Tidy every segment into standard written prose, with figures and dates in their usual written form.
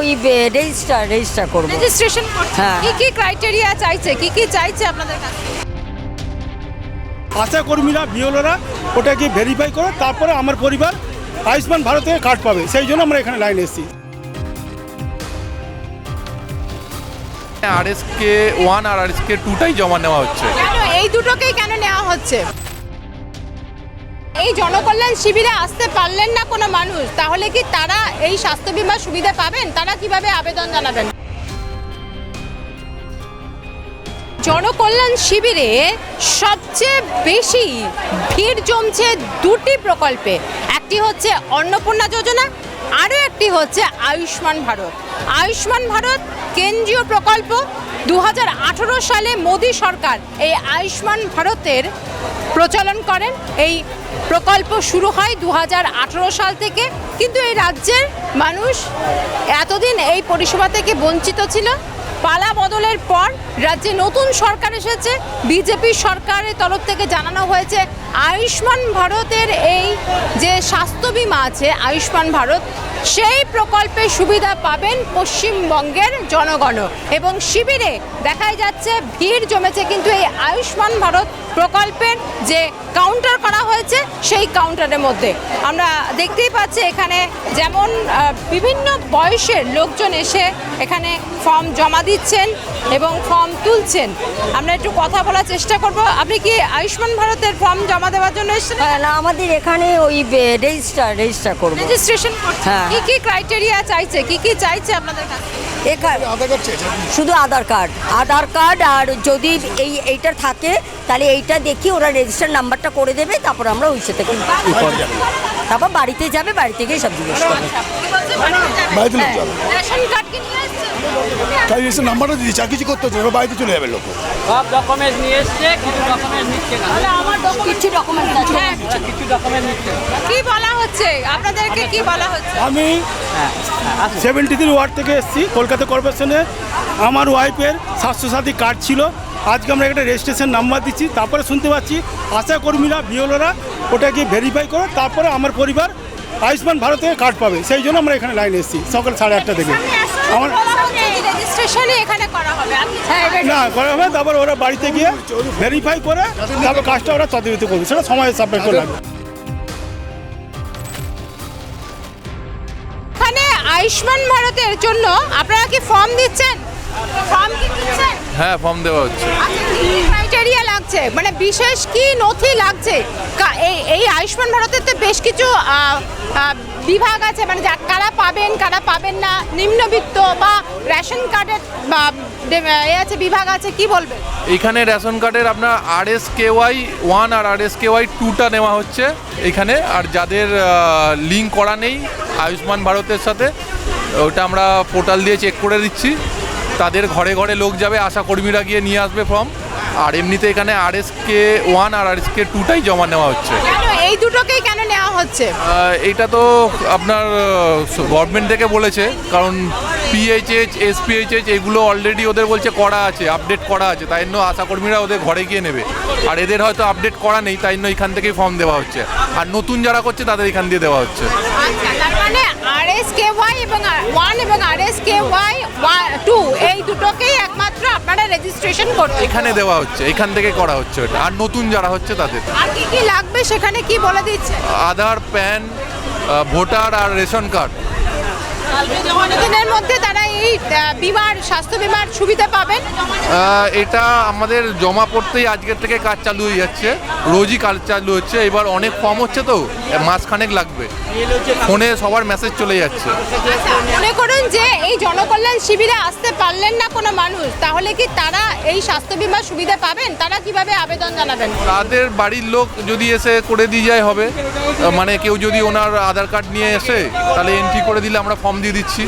ওই রেজিস্টার করব। রেজিস্ট্রেশন করছে হ্যাঁ। কি কি ক্রাইটেরিয়া চাইছে, কি কি চাইছে আপনাদের কাছে? আশা কর্মীরা বিএলওরা ওটাকে ভেরিফাই করে তারপরে আমার পরিবার আয়ুষ্মান ভারত থেকে কার্ড পাবে, সেই জন্য আমরা এখানে লাইনে এসেছি। আরএসকে 1 আর আরএসকে 2টাই জমা নেওয়া হচ্ছে। কেন এই দুটোকেই কেন নেওয়া হচ্ছে? এই জনকল্যাণ শিবিরে আসতে পারলেন না কোনো মানুষ, তাহলে কি তারা এই স্বাস্থ্য বীমা সুবিধা পাবেন? তারা কিভাবে আবেদন জানাবেন? জনকল্যাণ শিবিরে সবচেয়ে বেশি ভিড় জমছে দুটি প্রকল্পে, একটি হচ্ছে অন্নপূর্ণা যোজনা, আরও একটি হচ্ছে আয়ুষ্মান ভারত। আয়ুষ্মান ভারত কেন্দ্রীয় প্রকল্প। 2018 সালে মোদী সরকার এই আয়ুষ্মান ভারতের প্রচলন করেন। এই প্রকল্প শুরু হয় 2018 সাল থেকে, কিন্তু এই রাজ্যের মানুষ এতদিন এই পরিষেবা থেকে বঞ্চিত ছিল। পালা বদলের পর রাজ্যে নতুন সরকার এসেছে, বিজেপি সরকারের তরফ থেকে জানানো হয়েছে আয়ুষ্মান ভারতের এই যে স্বাস্থ্য বীমা আছে আয়ুষ্মান ভারত, সেই প্রকল্পে সুবিধা পাবেন পশ্চিমবঙ্গের জনগণ। এবং শিবিরে দেখাই যাচ্ছে ভিড় জমেছে, কিন্তু এই আয়ুষ্মান ভারত প্রকল্পের যে কাউন্টার করা হয়েছে সেই কাউন্টারের মধ্যে আমরা দেখতেই পাচ্ছি এখানে যেমন বিভিন্ন বয়সের লোকজন এসে এখানে ফর্ম জমা দিচ্ছেন এবং ফর্ম তুলছেন। আমরা একটু কথা বলার চেষ্টা করব। আপনি কি আয়ুষ্মান ভারতের ফর্ম জমা দেওয়ার জন্য এসেছেন? না, আমাদের এখানে ওই রেজিস্টার করব। রেজিস্ট্রেশন করছে হ্যাঁ। কি কি ক্রাইটেরিয়া চাইছে, কি কি চাইছে আপনাদের কাছে? শুধু আধার কার্ড আর যদি এইটা থাকে তাহলে এইটা দেখি ওরা রেজিস্টার নাম্বারটা করে দেবে, তারপর আমরা ওই সাথে তারপর বাড়িতে যাবে, বাড়ি থেকেই সব জিজ্ঞেস করবে। বাড়িতে লোক যাবে, রেশন কার্ড কি নিয়ে আসছেন? তাই এসে নাম্বারটা দিয়েছি, আর কিছু করতে হচ্ছে না, বাড়িতে চলে যাবে লোক। সব ডকুমেন্ট নিয়ে এসছে, কিছু ডকুমেন্ট নিচ্ছে না। তাহলে আমার কিছু ডকুমেন্ট আছে। হ্যাঁ, কিছু ডকুমেন্ট নিচ্ছে না। কি বলা হচ্ছে আপনাদেরকে, কি বলা হচ্ছে? আমি 73 ওয়ার্ড থেকে এসেছি কলকাতা কর্পোরেশনে। আমার ওয়াইফের স্বাস্থ্যসাথী কার্ড ছিল, আজকে আমরা একটা রেজিস্ট্রেশন নাম্বার দিচ্ছি, তারপরে শুনতে পাচ্ছি আশা কর্মীরা বিএলওরা ওটাকে ভেরিফাই করে তারপরে আমার পরিবার আয়ুষ্মান ভারত থেকে কার্ড পাবে, সেই জন্য আমরা এখানে লাইনে এসেছি সকাল 8:30 থেকে। আমার রেজিস্ট্রেশনই এখানে করা হবে। না করা হবে, তারপর ওরা বাড়িতে গিয়ে ভেরিফাই করে তারপর কাজটা ওরা তদারকি করবে, সেটা সময় সাপেক্ষ লাগবে। এখানে আয়ুষ্মান ভারতের জন্য আপনারা কি ফর্ম দিচ্ছেন? ফর্ম কি দিচ্ছেন? হ্যাঁ, ফর্ম দেওয়া হচ্ছে। আচ্ছা, কি ক্রাইটেরিয়া লাগছে, মানে বিশেষ কি নথি লাগছে? এই আয়ুষ্মান ভারতের তো বেশ কিছু বিভাগ আছে, মানে কারা পাবেন কারা পাবেন না, নিম্নবিত্ত বা রেশন কার্ডের আছে বিভাগ আছে, কি বলবেন? এখানে রেশন কার্ডের আপনার আরএসকেওয়াই 1 আর আরএসকেওয়াই 2টা নেওয়া হচ্ছে এখানে। আর যাদের লিঙ্ক করা নেই আয়ুষ্মান ভারতের সাথে, ওটা আমরা পোর্টাল দিয়ে চেক করে দিচ্ছি। তাদের ঘরে ঘরে লোক যাবে, আশা কর্মীরা গিয়ে নিয়ে আসবে ফর্ম। আর এমনিতে এখানে আরএসকে 1 আর আরএসকে 2টাই জমা নেওয়া হচ্ছে। কেন এই দুটোকেই কেন নেওয়া হচ্ছে? এটা তো আপনার গভর্নমেন্ট থেকে বলেছে, কারণ পিএইচএইচ এসপিএইচএইচ এগুলো অলরেডি ওদের বলছে করা আছে, আপডেট করা আছে, তাই জন্য আশাকর্মীরা ওদের ঘরে গিয়ে নেবে। আর এদের হয়তো আপডেট করা নেই, তাই জন্য এখান থেকেই ফর্ম দেওয়া হচ্ছে। আর নতুন যারা করছে তাদের এখান দিয়ে দেওয়া হচ্ছে। আচ্ছা, তার মানে আরএসকেওয়াই এবং 1 এবং আরএসকেওয়াই 2 এই দুটোকেই একমাত্র আপনারা রেজিস্ট্রেশন করতে এখানে দেওয়া হচ্ছে, এখান থেকে করা হচ্ছে ওটা। আর নতুন যারা হচ্ছে তাদের আর কি কি লাগবে সেখানে কি বলে দিচ্ছে? আধার, প্যান, ভোটার আর রেশন কার্ড। কতদিনের মধ্যে তারা এই বিমার স্বাস্থ্য বিমার সুবিধা পাবেন? এটা আমাদের জমা পড়তেই আজকের থেকে কাজ চালু হয়ে যাচ্ছে, রোজই কাজ চালু হচ্ছে। এবার অনেক ফর্ম হচ্ছে তো মাসখানেক লাগবে, ফোনে সবার মেসেজ চলে যাচ্ছে। আচ্ছা, মনে করুন যে এই জনকল্যাণ শিবিরে আসতে পারলেন না কোনো মানুষ, তাহলে কি তারা এই স্বাস্থ্য বিমার সুবিধা পাবেন? তারা কিভাবে আবেদন জানাবেন? তাদের বাড়ির লোক যদি এসে করে দিয়ে যায় হবে, মানে কেউ যদি ওনার আধার কার্ড নিয়ে এসে তাহলে এন্ট্রি করে দিলে আমরা ফর্ম দিয়ে দিচ্ছি।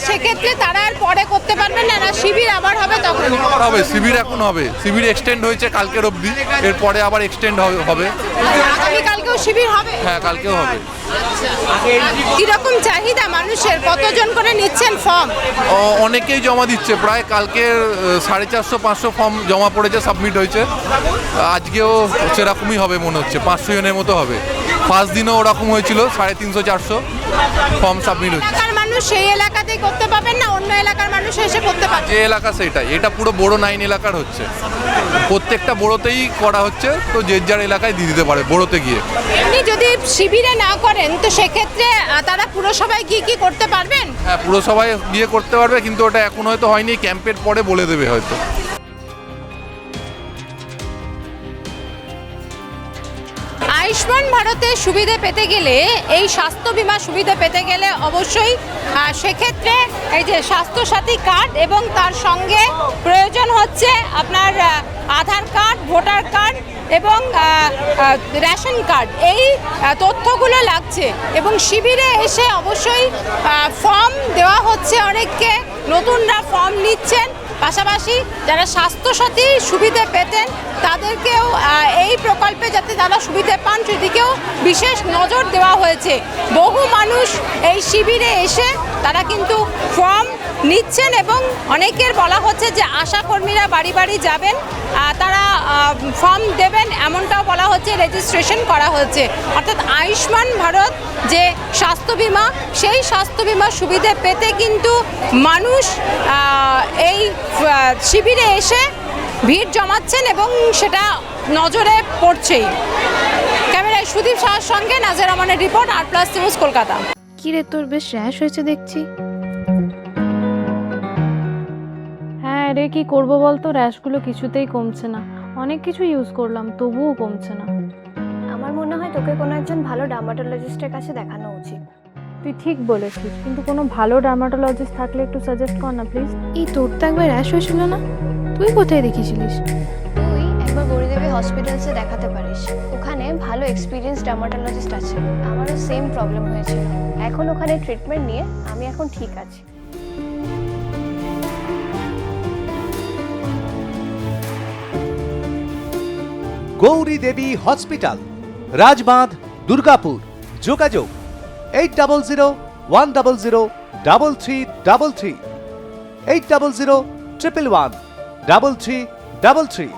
সেক্ষেত্রে তারা আর পরে করতে পারবেন না, না শিবির আবার হবে তখন? হবে, শিবির এখন হবে। শিবির এক্সটেন্ড হয়েছে কালকের অবধি, এরপরে আবার এক্সটেন্ড হবে। আগামীকালকেও শিবির হবে? হ্যাঁ, কালকেও হবে। কিরকম চাহিদা মানুষের, কতজন করে নিচ্ছেন ফর্ম? অনেকেই জমা দিচ্ছে, প্রায় কালকের 450-500 ফর্ম জমা পড়েছে, সাবমিট হয়েছে। আজকেও সেরকমই হবে মনে হচ্ছে, 500 জনের মতো হবে। ফার্স্ট দিনও ওরকম হয়েছিল, 350-400 ফর্ম সাবমিট হচ্ছে। মানুষ সেই এলাকাতেই করতে পাবেন না অন্য এলাকার মানুষ এসে করতে পারবে? যে এলাকা সেটাই, এটা পুরো বড় 9 এলাকার হচ্ছে, প্রত্যেকটা বড়োতেই করা হচ্ছে, তো যে যার এলাকায় দিয়ে দিতে পারে বড়োতে গিয়ে। এমনি যদি শিবিরে না করেন তো সেক্ষেত্রে তারা পুরসভায় গিয়ে কি করতে পারবেন? হ্যাঁ, পুরসভায় গিয়ে করতে পারবে, কিন্তু ওটা এখন হয়তো হয়নি, ক্যাম্পের পরে বলে দেবে হয়তো। আয়ুষ্মান ভারতের সুবিধে পেতে গেলে, এই স্বাস্থ্য বিমা সুবিধা পেতে গেলে অবশ্যই সেক্ষেত্রে এই যে স্বাস্থ্যসাথী কার্ড এবং তার সঙ্গে প্রয়োজন হচ্ছে আপনার আধার কার্ড, ভোটার কার্ড এবং রেশন কার্ড, এই তথ্যগুলো লাগছে। এবং শিবিরে এসে অবশ্যই ফর্ম দেওয়া হচ্ছে অনেককে, নতুনরা ফর্ম নিচ্ছেন। পাশাপাশি যারা স্বাস্থ্যসাথী সুবিধে পেতেন তাদেরকেও এই প্রকল্পে যাতে তারা সুবিধে পান সেদিকেও বিশেষ নজর দেওয়া হয়েছে। বহু মানুষ এই শিবিরে এসে তারা কিন্তু ফর্ম নিচ্ছেন এবং অনেকের বলা হচ্ছে যে আশাকর্মীরা বাড়ি বাড়ি যাবেন, তারা ফর্ম দেবেন, এমনটাও বলা হচ্ছে, রেজিস্ট্রেশন করা হচ্ছে। অর্থাৎ আয়ুষ্মান ভারত যে স্বাস্থ্য বিমা, সেই স্বাস্থ্য বিমা সুবিধে পেতে কিন্তু মানুষ এই শিবিরে এসে ভিড় জমাচ্ছেন এবং সেটা নজরে পড়ছেই। ক্যামেরায় সুদীপ শাহর সঙ্গে নাজের রহমানের রিপোর্ট, আর+ নিউজ, কলকাতা। কি রে, তোর বেশ র্যাশ হয়েছে দেখছি। হ্যাঁ রে, কি করবো বলতো, র্যাশগুলো কিছুতেই কমছে না। অনেক কিছু ইউজ করলাম তবুও কমছে না। আমার মনে হয় তোকে কোনো একজন ভালো ডার্মাটোলজিস্টের কাছে দেখানো উচিত। তুই ঠিক বলেছিস, কিন্তু কোনো ভালো ডার্মাটোলজিস্ট থাকলে একটু সাজেস্ট কর না প্লিজ। এই তোর তো একবার র্যাশ হয়েছিল না, তুই কোথায় দেখিয়েছিলিস? তুই একবার গৌরীদেবী হসপিটালসে দেখাতে পারিস, ওখানে ভালো এক্সপিরিয়েন্স ডার্মাটোলজিস্ট আছে। আমারও সেম প্রবলেম হয়েছিল, এখন ওখানে ট্রিটমেন্ট নিয়ে আমি এখন ঠিক আছি। গৌরী দেবী হসপিটাল, রাজবাঁধ, দুর্গাপুর। যোগাযোগ 8001003333, 8001113333।